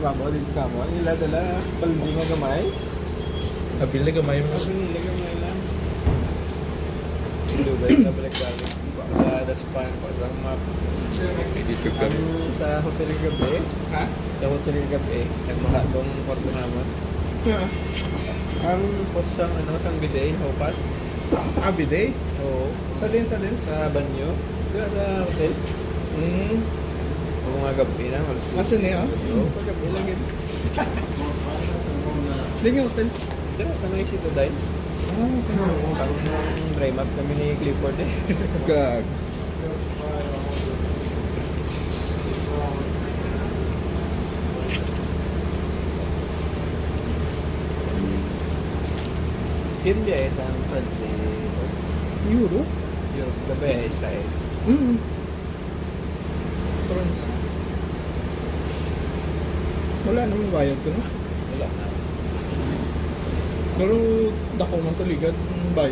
trabaho dito sa mo. Ila dala paldi nga gamay. Kabil na gamay mo. Kasi nila gamay lang. Dugay na balik-balik. Sa daspan pa sa map. Dito ka. Sa hotel gabi. Ha? Sa hotel gabi. Nagmahatong kwarto naman. Ang post sang ano sang bidet, hopas. Bidet? Oo. Sa din? Sa banyo. Diba sa hotel? Kung mga gabi na, halos Kasi niya? Oo, pag gabi lang yun. Hindi nga hotel. Diba sa may Cito Dines? Okay. Parang dry map kami ni Clifford eh. Gag. Yun dia sa France Euro? Europe, gabi style. France. Wala naman bayad ko no? Wala na. Pero dako man to ligad bayad.